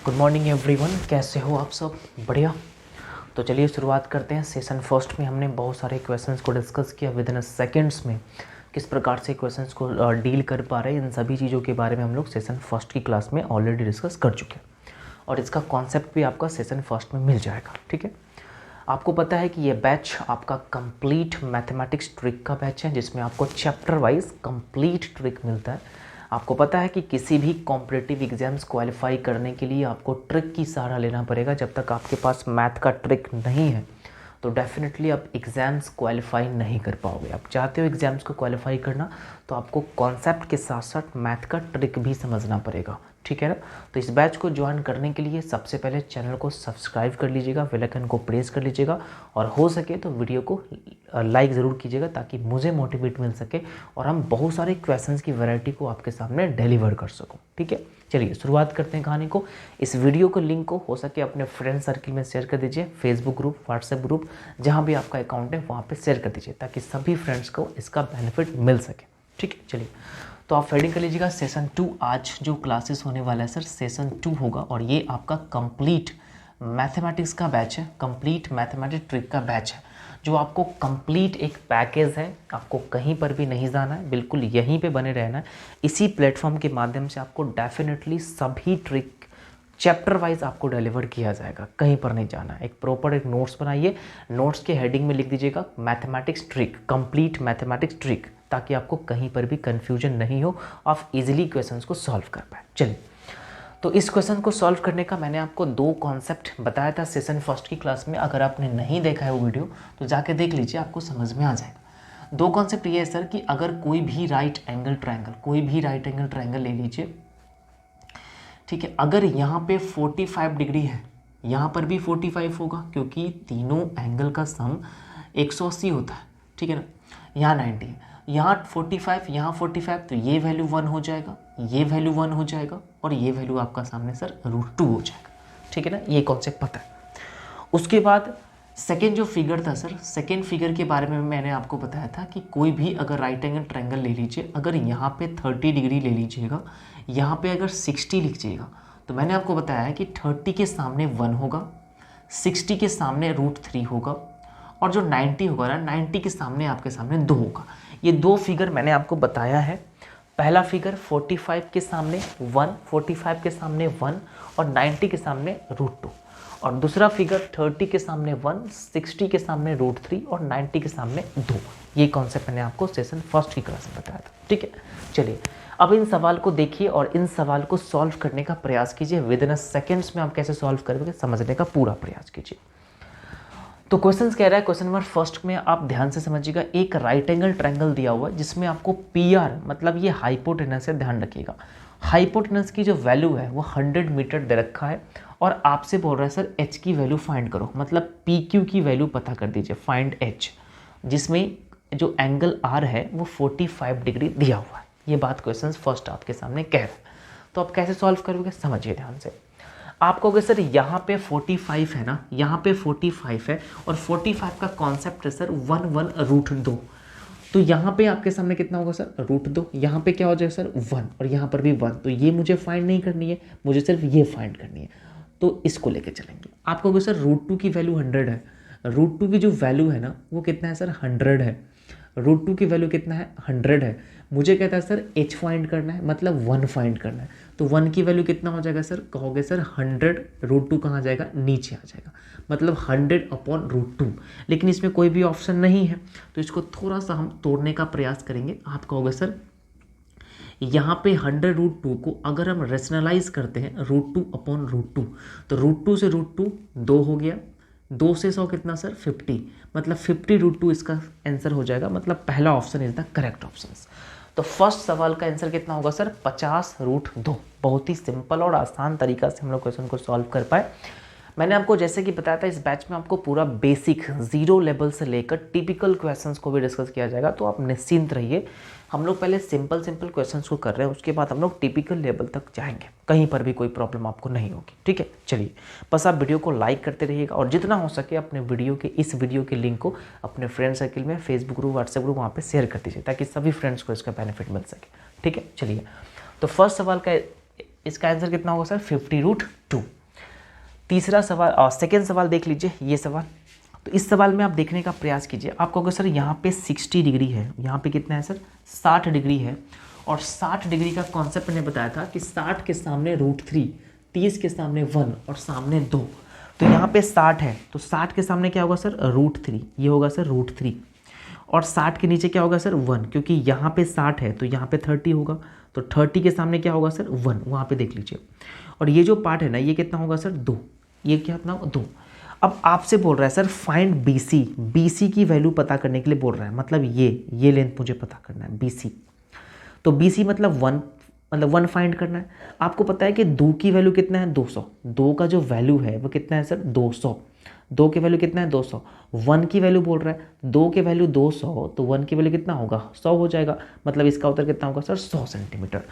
Good morning everyone, कैसे हो आप सब? बढ़िया। तो चलिए शुरुआत करते हैं। सेशन फर्स्ट में हमने बहुत सारे क्वेश्चंस को डिस्कस किया विद इन सेकेंड्स में, किस प्रकार से क्वेश्चंस को डील कर पा रहे हैं, इन सभी चीज़ों के बारे में हम लोग सेशन फर्स्ट की क्लास में ऑलरेडी डिस्कस कर चुके हैं और इसका कॉन्सेप्ट भी आपका सेशन फर्स्ट में मिल जाएगा। ठीक है, आपको पता है कि ये बैच आपका कंप्लीट मैथमेटिक्स ट्रिक का बैच है, जिसमें आपको चैप्टर वाइज कंप्लीट ट्रिक मिलता है। आपको पता है कि किसी भी कॉम्पिटिटिव एग्जाम्स क्वालिफाई करने के लिए आपको ट्रिक की सहारा लेना पड़ेगा। जब तक आपके पास मैथ का ट्रिक नहीं है तो डेफिनेटली आप एग्ज़ाम्स क्वालिफाई नहीं कर पाओगे। आप चाहते हो एग्ज़ाम्स को क्वालिफाई करना तो आपको कॉन्सेप्ट के साथ साथ मैथ का ट्रिक भी समझना पड़ेगा। ठीक है ना? तो इस बैच को ज्वाइन करने के लिए सबसे पहले चैनल को सब्सक्राइब कर लीजिएगा, बेल आइकन को प्रेस कर लीजिएगा और हो सके तो वीडियो को लाइक ज़रूर कीजिएगा ताकि मुझे मोटिवेट मिल सके और हम बहुत सारे क्वेश्चंस की वैरायटी को आपके सामने डिलीवर कर सकूं। ठीक है, चलिए शुरुआत करते हैं कहानी को। इस वीडियो को लिंक को हो सके अपने फ्रेंड सर्किल में शेयर कर दीजिए, फेसबुक ग्रुप, व्हाट्सएप ग्रुप, जहाँ भी आपका अकाउंट है वहाँ पर शेयर कर दीजिए ताकि सभी फ्रेंड्स को इसका बेनिफिट मिल सके। ठीक है, चलिए तो आप फेडिंग कर लीजिएगा। सेशन 2 आज जो क्लासेस होने वाला है सर, सेशन 2 होगा और ये आपका कंप्लीट मैथमेटिक्स का बैच है, कंप्लीट मैथमेटिक्स ट्रिक का बैच है, जो आपको कंप्लीट एक पैकेज है। आपको कहीं पर भी नहीं जाना है, बिल्कुल यहीं पे बने रहना है। इसी प्लेटफॉर्म के माध्यम से आपको डेफिनेटली सभी ट्रिक चैप्टर वाइज आपको डिलीवर किया जाएगा, कहीं पर नहीं जाना। एक प्रॉपर एक नोट्स बनाइए, नोट्स के हेडिंग में लिख दीजिएगा mathematics trick, complete mathematics trick, ताकि आपको कहीं पर भी कंफ्यूजन नहीं हो, आप इजीली क्वेश्चंस को सॉल्व कर पाए। चलिए, तो इस क्वेश्चन को सॉल्व करने का मैंने आपको 2 कॉन्सेप्ट बताया था सेशन फर्स्ट की क्लास में। अगर आपने नहीं देखा है वो वीडियो तो जाके देख लीजिए, आपको समझ में आ जाएगा। 2 कॉन्सेप्ट ये है सर कि अगर कोई भी राइट एंगल ट्रायंगल ले लीजिए, ठीक है, अगर यहाँ पे 45 डिग्री है, यहाँ पर भी 45 होगा क्योंकि तीनों एंगल का सम 180 होता है। ठीक है ना? यहाँ 90 है, यहाँ 45, यहाँ 45, तो ये वैल्यू 1 हो जाएगा, ये वैल्यू 1 हो जाएगा और ये वैल्यू आपका सामने सर √2 हो जाएगा। ठीक है ना? ये कॉन्सेप्ट पता है। उसके बाद सेकेंड जो फिगर था सर, सेकेंड फिगर के बारे में मैंने आपको बताया था कि कोई भी अगर राइट एंगल ट्रायंगल ले लीजिए, अगर यहाँ पे 30 डिग्री ले लीजिएगा, यहाँ पे अगर 60 लिखिएगा, तो मैंने आपको बताया है कि 30 के सामने 1 होगा, 60 के सामने √3 होगा और जो 90 होगा ना, 90 के सामने आपके सामने 2 होगा। ये 2 फिगर मैंने आपको बताया है। पहला फिगर 45 के सामने 1, 45 के सामने 1 और 90 के सामने √2, और दूसरा फिगर 30 के सामने 1, 60 के सामने √3 और 90 के सामने 2। ये कॉन्सेप्ट मैंने आपको सेशन फर्स्ट की क्लास में बताया था। ठीक है, चलिए अब इन सवाल को देखिए और इन सवाल को सॉल्व करने का प्रयास कीजिए। विद इन सेकेंड्स में आप कैसे सॉल्व करोगे समझने का पूरा प्रयास कीजिए। तो क्वेश्चन कह रहा है, क्वेश्चन नंबर फर्स्ट में आप ध्यान से समझिएगा। एक राइट एंगल ट्रायंगल दिया हुआ है जिसमें आपको PR मतलब ये हाइपोटेनस है, ध्यान रखिएगा। हाइपोटेनस की जो वैल्यू है वो 100 मीटर दे रखा है और आपसे बोल रहा है सर H की वैल्यू फाइंड करो, मतलब PQ की वैल्यू पता कर दीजिए, फाइंड H, जिसमें जो एंगल R है वो 45 डिग्री दिया हुआ है। ये बात क्वेश्चन फर्स्ट आपके सामने कह रहा है। तो आप कैसे सॉल्व करोगे समझिए ध्यान से। आप कहोगे सर यहाँ पे 45 है ना, यहाँ पे 45 है और 45 का कॉन्सेप्ट है सर 1 1 √2, तो यहाँ पे आपके सामने कितना होगा सर √2, यहाँ पे क्या हो जाएगा सर 1 और यहाँ पर भी 1, तो ये मुझे फाइंड नहीं करनी है, मुझे सिर्फ ये फाइंड करनी है। तो इसको लेके चलेंगे। आप कहोगे सर √2 की वैल्यू 100 है, √2 की जो वैल्यू है ना वो कितना है सर 100 है, √2 की वैल्यू कितना है 100 है, मुझे कहता है सर H फाइंड करना है, मतलब 1 फाइंड करना है, तो 1 की वैल्यू कितना हो जाएगा सर, कहोगे सर 100, √2 कहाँ जाएगा, नीचे आ जाएगा, मतलब 100/√2। लेकिन इसमें कोई भी ऑप्शन नहीं है तो इसको थोड़ा सा हम तोड़ने का प्रयास करेंगे। आप कहोगे सर यहाँ पे 100√2 को अगर हम रेशनलाइज करते हैं √2/√2, तो √2 से √2 2 हो गया, 2 से 100 कितना सर 50, मतलब 50√2 इसका आंसर हो जाएगा, मतलब पहला option is the correct option. तो फर्स्ट सवाल का आंसर कितना होगा सर 50√2। बहुत ही सिंपल और आसान तरीका से हम लोग क्वेश्चन को सॉल्व कर पाए। मैंने आपको जैसे कि बताया था इस बैच में आपको पूरा बेसिक 0 लेवल से लेकर टिपिकल क्वेश्चंस को भी डिस्कस किया जाएगा, तो आप निश्चिंत रहिए। हम लोग पहले सिंपल क्वेश्चंस को कर रहे हैं, उसके बाद हम लोग टिपिकल लेवल तक जाएंगे, कहीं पर भी कोई प्रॉब्लम आपको नहीं होगी। ठीक है, चलिए बस आप वीडियो को लाइक करते रहिएगा और जितना हो सके अपने इस वीडियो के लिंक को अपने फ्रेंड सर्किल में, फेसबुक ग्रुप, व्हाट्सएप ग्रुप, वहाँ पर शेयर कर दीजिए ताकि सभी फ्रेंड्स को इसका बेनिफिट मिल सके। ठीक है, चलिए तो फर्स्ट सवाल का इसका आंसर कितना होगा सर 50√2। तीसरा सवाल सेकेंड सवाल देख लीजिए, ये सवाल। तो इस सवाल में आप देखने का प्रयास कीजिए। आप कहोगे सर यहाँ पे 60 डिग्री है, यहाँ पे कितना है सर 60 डिग्री है, और 60 डिग्री का कॉन्सेप्ट मैंने बताया था कि 60 के सामने √3, 30 के सामने 1 और सामने 2। तो यहाँ पे 60 है, तो 60 के सामने क्या होगा सर √3, ये होगा सर √3, और 60 के नीचे क्या होगा सर 1, क्योंकि यहाँ पे 60 है तो यहाँ पे 30 होगा, तो 30 के सामने क्या होगा सर 1, वहाँ पे देख लीजिए। और ये जो पार्ट है ना, ये कितना होगा सर 2, ये क्या कितना 2। अब आपसे बोल रहा है सर फाइंड BC की वैल्यू पता करने के लिए बोल रहा है, मतलब ये लेंथ मुझे पता करना है BC। तो BC मतलब 1 फाइंड करना है। आपको पता है कि 2 की वैल्यू कितना है 200, 2 का जो वैल्यू है वो कितना है सर 200, 2 के वैल्यू कितना है 200, 1 की वैल्यू बोल रहा है 2 के वैल्यू 200, तो 1 की वैल्यू कितना होगा 100 हो जाएगा, मतलब इसका उत्तर कितना होगा सर 100 सेंटीमीटर।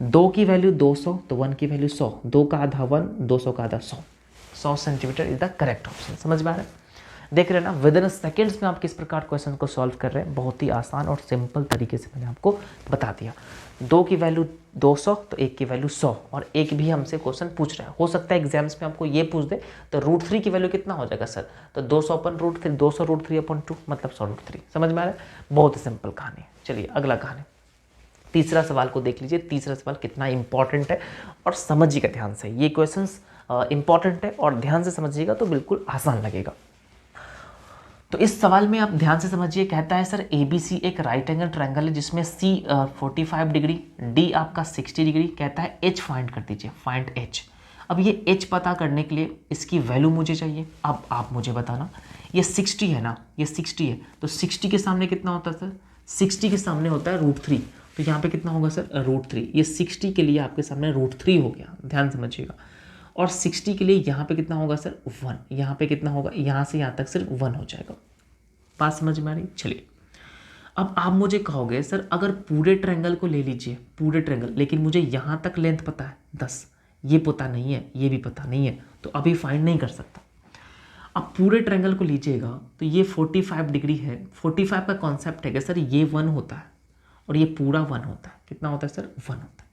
2 की वैल्यू 200 तो 1 की वैल्यू 100, 2 का आधा 1, 200 का आधा 100 centimetre is the correct option. समझ में आ रहा है? देख रहे हैं ना, विद इन सेकेंड्स में आप किस प्रकार क्वेश्चन को सॉल्व कर रहे हैं। बहुत ही आसान और सिंपल तरीके से मैंने आपको बता दिया। 2 की वैल्यू 200 तो 1 की वैल्यू 100, और एक भी हमसे क्वेश्चन पूछ रहा है। हो सकता है एग्जाम्स में आपको ये पूछ दे तो √3 की वैल्यू कितना हो जाएगा सर, तो 200/√3, 200√3/2 मतलब 100√3। समझ में आ रहा है? बहुत ही सिंपल कहानी है। चलिए अगला कहानी, तीसरा सवाल को देख लीजिए। तीसरा सवाल कितना इंपॉर्टेंट है और समझिएगा ध्यान से। ये क्वेश्चंस इंपॉर्टेंट है और ध्यान से समझिएगा तो बिल्कुल आसान लगेगा। तो इस सवाल में आप ध्यान से समझिए। कहता है सर ABC एक राइट एंगल ट्रायंगल है जिसमें C 45 डिग्री, D आपका 60 डिग्री। कहता है H फाइंड कर दीजिए, फाइंड H। अब ये H पता करने के लिए इसकी वैल्यू मुझे चाहिए। अब आप मुझे बताना, ये 60 है ना, ये 60 है, तो 60 के सामने कितना होता है सर, 60 के सामने होता है √3, तो यहाँ पे कितना होगा सर √3। ये 60 के लिए आपके सामने √3 हो गया, ध्यान समझिएगा। और 60 के लिए यहाँ पे कितना होगा सर 1, यहाँ पे कितना होगा, यहाँ से यहाँ तक सिर्फ 1 हो जाएगा। बात समझ में आ रही? चलिए अब आप मुझे कहोगे सर अगर पूरे ट्रायंगल को ले लीजिए, पूरे ट्रायंगल, लेकिन मुझे यहाँ तक लेंथ पता है 10, ये पता नहीं है, ये भी पता नहीं है, तो अभी फाइंड नहीं कर सकता। अब पूरे ट्रायंगल को लीजिएगा तो ये 45 डिग्री है। 45 का कॉन्सेप्ट है कि सर ये 1 होता है और ये पूरा 1 होता है। कितना होता है सर 1 होता है।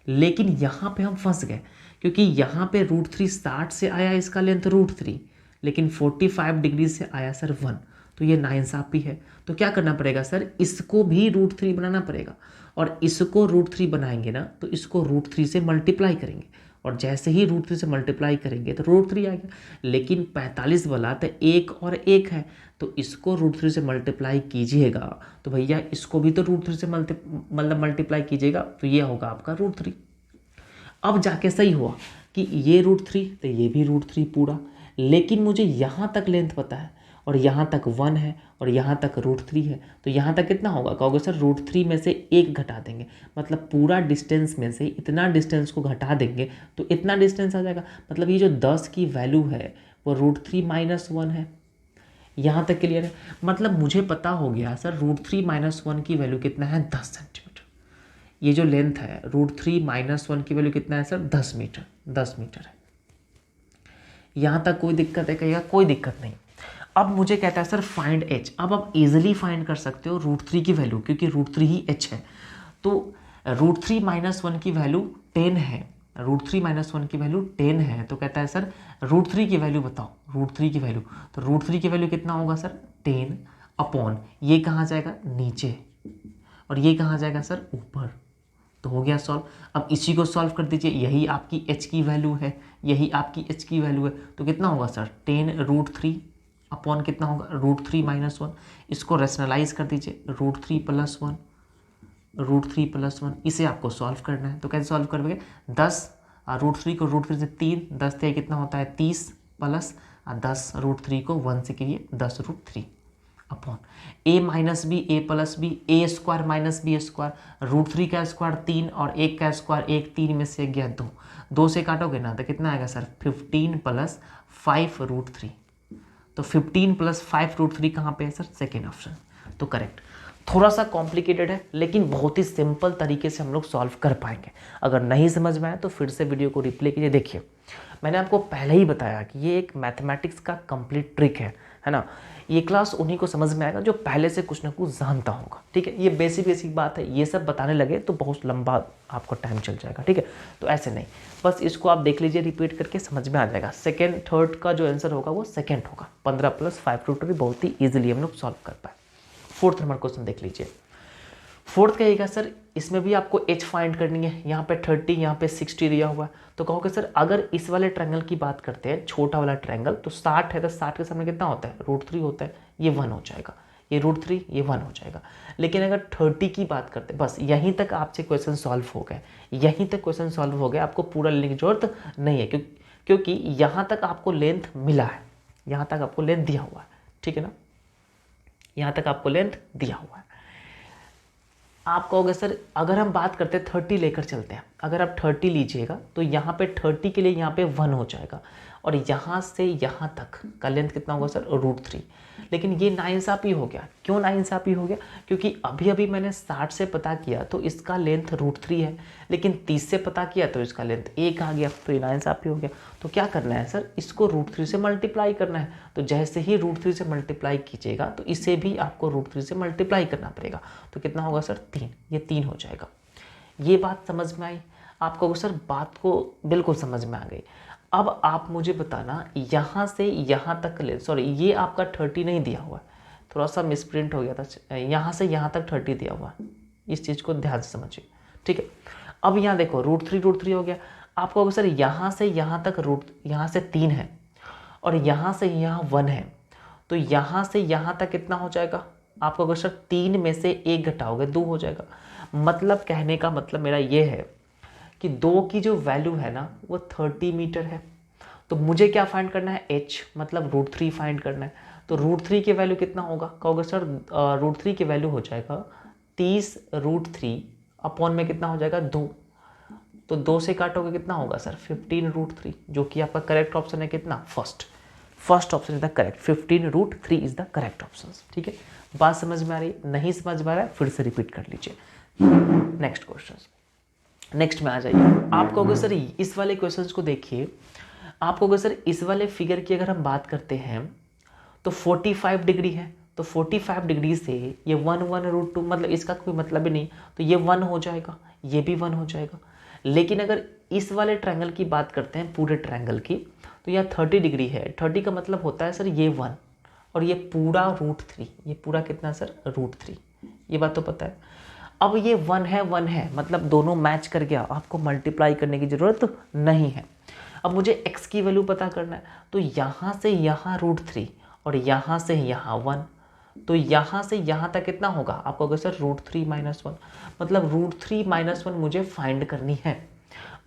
लेकिन यहाँ पे हम फंस गए क्योंकि यहाँ पे √3 60 से आया, इसका लेंथ √3, लेकिन 45 डिग्री से आया सर 1, तो ये नाइंसाफी है। तो क्या करना पड़ेगा सर, इसको भी √3 बनाना पड़ेगा, और इसको √3 बनाएंगे ना तो इसको √3 से मल्टीप्लाई करेंगे, और जैसे ही √3 से मल्टीप्लाई करेंगे तो √3 आएगा। लेकिन 45 वाला तो 1 और 1 है, तो इसको √3 से मल्टीप्लाई कीजिएगा तो भैया इसको भी तो √3 से मल्टीप्लाई कीजिएगा, तो ये होगा आपका √3। अब जाके सही हुआ कि ये √3 तो ये भी √3 पूरा, लेकिन मुझे यहाँ तक लेंथ पता है और यहाँ तक 1 है और यहाँ तक √3 है, तो यहाँ तक कितना होगा, कहोगे सर √3 में से 1 घटा देंगे, मतलब पूरा डिस्टेंस में से इतना डिस्टेंस को घटा देंगे तो इतना डिस्टेंस आ जाएगा। मतलब ये जो 10 की वैल्यू है वो √3 - 1 है। यहाँ तक क्लियर है? मतलब मुझे पता हो गया सर √3 - 1 की वैल्यू कितना है 10 सेंटीमीटर। ये जो लेंथ है √3 - 1 की वैल्यू कितना है सर 10 मीटर, 10 मीटर है। यहाँ तक कोई दिक्कत है? कहिएगा कोई दिक्कत नहीं। अब मुझे कहता है सर फाइंड H। अब आप इजीली फाइंड कर सकते हो √3 की वैल्यू, क्योंकि √3 ही H है। तो √3 - 1 की वैल्यू 10 है, √3 - 1 की वैल्यू 10 है, तो कहता है सर √3 की वैल्यू बताओ, √3 की वैल्यू। तो √3 की वैल्यू कितना होगा सर 10 अपॉन, ये कहाँ जाएगा नीचे, और ये कहाँ जाएगा सर ऊपर। तो हो गया सॉल्व। अब इसी को सॉल्व कर दीजिए, यही आपकी H की वैल्यू है, यही आपकी H की वैल्यू है, तो कितना होगा सर 10 √3 अपॉन कितना होगा √3 - 1। इसको रेशनलाइज कर दीजिए, √3 + 1, √3 + 1, इसे आपको सॉल्व करना है। तो कैसे सॉल्व करोगे, 10 √3 को √3 से 3, 10 से कितना होता है 30, प्लस 10 √3 को 1 से कीजिए 10 √3 upon a - b a + b a² - b², √3 का स्क्वायर 3 और 1 का स्क्वायर 1, 3 में से गया 2, 2 से काटोगे ना तो कितना आएगा सर 15 + 5 √3। तो 15 + 5 √3 कहाँ पे है सर, सेकेंड ऑप्शन, तो करेक्ट। थोड़ा सा कॉम्प्लिकेटेड है लेकिन बहुत ही सिंपल तरीके से हम लोग सॉल्व कर पाएंगे। अगर नहीं समझ में आए तो फिर से वीडियो को रिप्ले कीजिए। देखिए मैंने आपको पहले ही बताया कि ये एक मैथमेटिक्स का कंप्लीट ट्रिक है है ना। ये क्लास उन्हीं को समझ में आएगा जो पहले से कुछ ना कुछ जानता होगा, ठीक है। ये बेसिक बात है, ये सब बताने लगे तो बहुत लंबा आपको टाइम चल जाएगा, ठीक है। तो ऐसे नहीं, बस इसको आप देख लीजिए, रिपीट करके समझ में आ जाएगा। सेकेंड थर्ड का जो आंसर होगा वो सेकेंड होगा। 15 + 5 रूट 3 बहुत ही ईजिली हम लोग सॉल्व कर पाए। फोर्थ नंबर क्वेश्चन देख लीजिए। फोर्थ कहेगा सर इसमें भी आपको एच फाइंड करनी है, यहाँ पे 30 यहाँ पे 60 दिया हुआ है। तो कहोगे सर अगर इस वाले ट्रायंगल की बात करते हैं, छोटा वाला ट्रायंगल, तो 60 है तो 60 के सामने कितना होता है, √3 होता है, ये 1 हो जाएगा, ये √3 ये 1 हो जाएगा। लेकिन अगर 30 की बात करते हैं, बस यहीं तक आपसे क्वेश्चन सॉल्व हो गए, यहीं तक क्वेश्चन सॉल्व हो गया, आपको पूरा लिखने की जरूरत नहीं है, क्योंकि यहाँ तक आपको लेंथ मिला है, यहाँ तक आपको लेंथ दिया हुआ है, ठीक है ना, यहाँ तक आपको लेंथ दिया हुआ है। आप कहोगे सर अगर हम बात करते हैं 30 लेकर चलते हैं, अगर आप 30 लीजिएगा तो यहाँ पे 30 के लिए यहाँ पे 1 हो जाएगा, और यहाँ से यहाँ तक का लेंथ कितना होगा सर, √3। लेकिन ये नाइंसाफ़ी हो गया। क्यों नाइंसाफ़ी हो गया, क्योंकि अभी अभी मैंने 60 से पता किया तो इसका लेंथ √3 है, लेकिन 30 से पता किया तो इसका लेंथ 1 आ गया, तो ये नाइंसाफ़ी हो गया। तो क्या करना है सर, इसको √3 से मल्टीप्लाई करना है। तो जैसे ही √3 से मल्टीप्लाई कीजिएगा तो इसे भी आपको √3 से मल्टीप्लाई करना पड़ेगा। तो कितना होगा सर, 3, ये 3 हो जाएगा। ये बात समझ में आई आपको सर, बात को बिल्कुल समझ में आ गई। अब आप मुझे बताना यहाँ से यहाँ तक ले, सॉरी ये आपका 30 नहीं दिया हुआ है, थोड़ा सा मिसप्रिंट हो गया था, यहाँ से यहाँ तक 30 दिया हुआ है, इस चीज़ को ध्यान से समझिए, ठीक है। अब यहाँ देखो √3 हो गया, आप कहोगे सर यहाँ से यहाँ तक यहाँ से 3 है और यहाँ से यहाँ 1 है, तो यहाँ से यहाँ तक कितना हो जाएगा, आप कहोगे सर 3 में से 1 घटाओगे 2 हो जाएगा। मतलब कहने का मतलब मेरा ये है कि 2 की जो वैल्यू है ना वो 30 मीटर है। तो मुझे क्या फाइंड करना है, h मतलब √3 फाइंड करना है। तो √3 की वैल्यू कितना होगा, कहोगे सर √3 की वैल्यू हो जाएगा 30 √3 अपॉन में कितना हो जाएगा 2। तो 2 से काटोगे कितना होगा सर 15 √3, जो कि आपका करेक्ट ऑप्शन है कितना, first option is the correct, 15 √3 is the correct option, ठीक है। बात समझ में आ रही, नहीं समझ में आ रहा है फिर से रिपीट कर लीजिए। नेक्स्ट क्वेश्चन, नेक्स्ट में आ जाइए। आप कहोगे सर इस वाले क्वेश्चंस को देखिए, आप कहोगे सर इस वाले फिगर की अगर हम बात करते हैं तो 45 डिग्री है, तो 45 डिग्री से ये 1 √2 मतलब इसका कोई मतलब ही नहीं, तो ये 1 हो जाएगा, ये भी 1 हो जाएगा। लेकिन अगर इस वाले ट्रायंगल की बात करते हैं, पूरे ट्रायंगल की, तो यहाँ 30 डिग्री है, 30 का मतलब होता है सर ये 1 और ये पूरा √3, ये पूरा कितना सर √3, ये बात तो पता है। अब ये 1 है मतलब दोनों मैच कर गया, आपको मल्टीप्लाई करने की ज़रूरत नहीं है। अब मुझे x की वैल्यू पता करना है, तो यहाँ से यहाँ √3 और यहाँ से यहाँ 1, तो यहाँ से यहाँ तक कितना होगा, आप कहोगे सर √3 - 1, मतलब √3 - 1 मुझे फाइंड करनी है,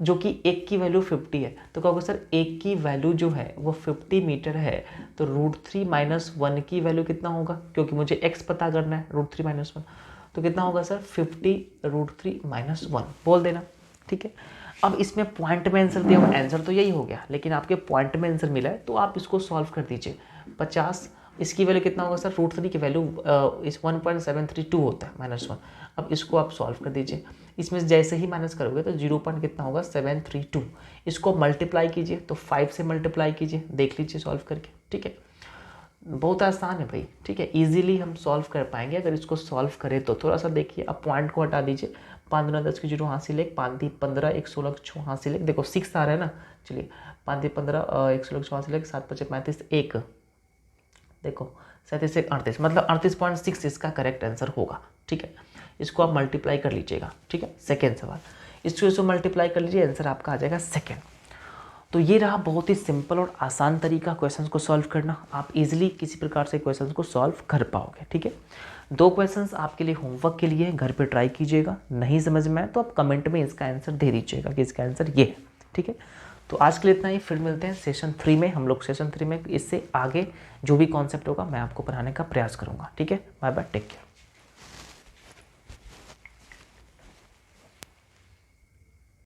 जो कि 1 की वैल्यू 50 है। तो कहोगे सर 1 की वैल्यू जो है वो 50 मीटर है, तो √3 - 1 की वैल्यू कितना होगा, क्योंकि मुझे x पता करना है, √3 - 1, तो कितना होगा सर 50 √3 - 1 बोल देना, ठीक है। अब इसमें पॉइंट में आंसर दिया हुआ, आंसर तो यही हो गया, लेकिन आपके पॉइंट में आंसर मिला है तो आप इसको सॉल्व कर दीजिए। 50, इसकी वैल्यू कितना होगा सर, √3 की वैल्यू इस 1.732 होता है -1। अब इसको आप सॉल्व कर दीजिए, इसमें जैसे ही माइनस करोगे तो 0. कितना होगा 732, इसको मल्टीप्लाई कीजिए, तो 5 से मल्टीप्लाई कीजिए, देख लीजिए सॉल्व करके, ठीक है। बहुत आसान है भाई, ठीक है, इजीली हम सॉल्व कर पाएंगे अगर इसको सॉल्व करें तो। थोड़ा सा देखिए, अब पॉइंट को हटा दीजिए, 5 × 10 की 0 हासिल 1, 5 × 15 1 16 6 हासिल 1, देखो 6 आ रहा है ना, चलिए 5 × 15 1 16 6 हासिल 1, 7 × 5 35 1, देखो 37 1 38, मतलब 38.6 इसका करेक्ट आंसर होगा, ठीक है। इसको आप मल्टीप्लाई कर लीजिएगा, ठीक है। सेकेंड सवाल, इसको मल्टीप्लाई कर लीजिए, आंसर आपका आ जाएगा सेकेंड। तो ये रहा बहुत ही सिंपल और आसान तरीका क्वेश्चंस को सॉल्व करना, आप इजीली किसी प्रकार से क्वेश्चंस को सॉल्व कर पाओगे, ठीक है। 2 क्वेश्चंस आपके लिए होमवर्क के लिए घर पे ट्राई कीजिएगा, नहीं समझ में आए तो आप कमेंट में इसका आंसर दे दीजिएगा कि इसका आंसर ये है, ठीक है। तो आज के लिए इतना ही, फिर मिलते हैं सेशन 3 में। हम लोग सेशन 3 में इससे आगे जो भी कॉन्सेप्ट होगा मैं आपको पढ़ाने का प्रयास करूँगा, ठीक है। Bye bye, take care.